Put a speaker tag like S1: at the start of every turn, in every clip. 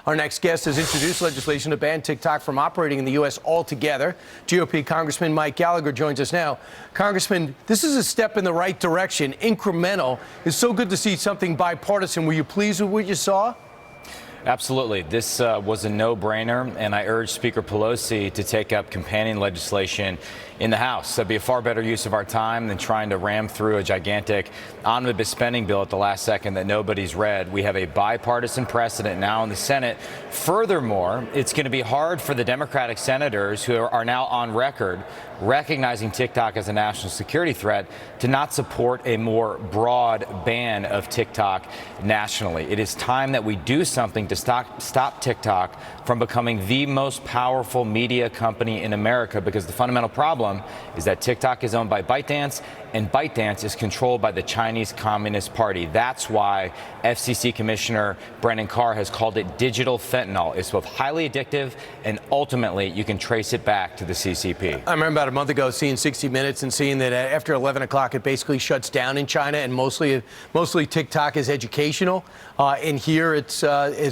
S1: Our next guest has introduced legislation to ban TikTok from operating in the U.S. altogether. GOP Congressman Mike Gallagher joins us now. Congressman, this is a step in the right direction, incremental. It's so good to see something bipartisan. Were you pleased with what you saw?
S2: Absolutely. This was a no-brainer, and I urge Speaker Pelosi to take up companion legislation in the House. That'd be a far better use of our time than trying to ram through a gigantic omnibus spending bill at the last second that nobody's read. We have a bipartisan precedent now in the Senate. Furthermore, it's going to be hard for the Democratic senators who are now on record recognizing TikTok as a national security threat to not support a more broad ban of TikTok nationally. It is time that we do something to stop TikTok from becoming the most powerful media company in America, because the fundamental problem is that TikTok is owned by ByteDance, and ByteDance is controlled by the Chinese Communist Party. That's why FCC Commissioner Brendan Carr has called it digital fentanyl. It's both highly addictive and ultimately you can trace it back to the CCP.
S1: I remember about a month ago seeing 60 Minutes and seeing that after 11 o'clock it basically shuts down in China, and mostly TikTok is educational. And here it's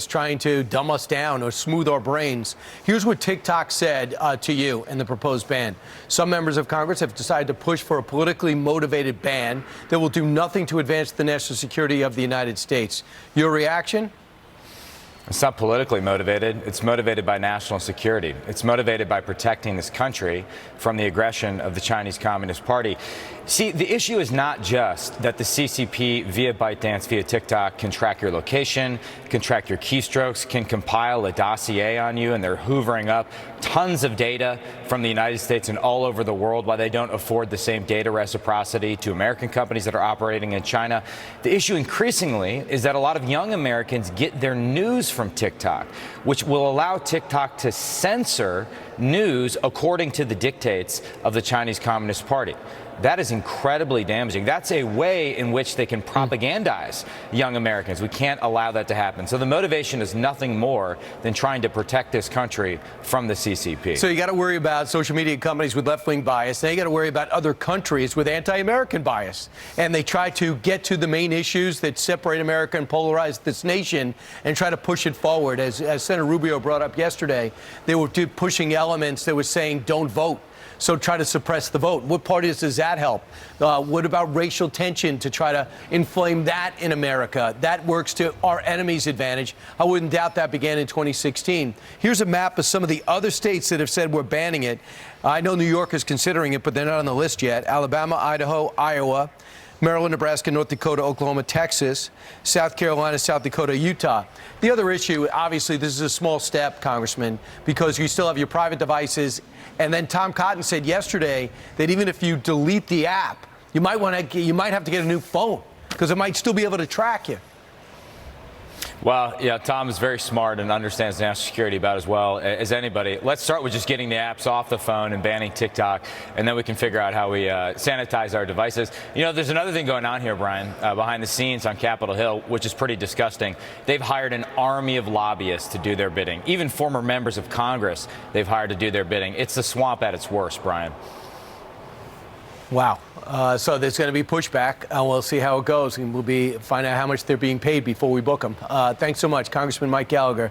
S1: trying to dumb us down or smooth our brains. Here's what TikTok said to you in the proposed ban. Some members of Congress have decided to push for a politically motivated ban that will do nothing to advance the national security of the United States. Your reaction?
S2: It's not politically motivated. It's motivated by national security. It's motivated by protecting this country from the aggression of the Chinese Communist Party. See, the issue is not just that the CCP via ByteDance, via TikTok, can track your location, can track your keystrokes, can compile a dossier on you, and they're hoovering up tons of data from the United States and all over the world while they don't afford the same data reciprocity to American companies that are operating in China. The issue increasingly is that a lot of young Americans get their news from TikTok, which will allow TikTok to censor news according to the dictates of the Chinese Communist Party. That is incredibly damaging. That's a way in which they can propagandize young Americans. We can't allow that to happen. So the motivation is nothing more than trying to protect this country from the CCP.
S1: So you got to worry about social media companies with left-wing bias. Now you got to worry about other countries with anti-American bias. And they try to get to the main issues that separate America and polarize this nation and try to push it forward. As Senator Rubio brought up yesterday, they were pushing elements that were saying don't vote. So try to suppress the vote. What parties does that help? What about racial tension to try to inflame that in America? That works to our enemy's advantage. I wouldn't doubt that began in 2016. Here's a map of some of the other states that have said we're banning it. I know New York is considering it, but they're not on the list yet. Alabama, Idaho, Iowa, Maryland, Nebraska, North Dakota, Oklahoma, Texas, South Carolina, South Dakota, Utah. The other issue, obviously, this is a small step, Congressman, because you still have your private devices. And then Tom Cotton said yesterday that even if you delete the app, you might have to get a new phone because it might still be able to track you.
S2: Well, yeah, Tom is very smart and understands national security about as well as anybody. Let's start with just getting the apps off the phone and banning TikTok, and then we can figure out how we sanitize our devices. You know, there's another thing going on here, Brian, behind the scenes on Capitol Hill, which is pretty disgusting. They've hired an army of lobbyists to do their bidding. Even former members of Congress they've hired to do their bidding. It's the swamp at its worst, Brian.
S1: Wow. So there's going to be pushback, and we'll see how it goes, and we'll find out how much they're being paid before we book them. Thanks so much, Congressman Mike Gallagher.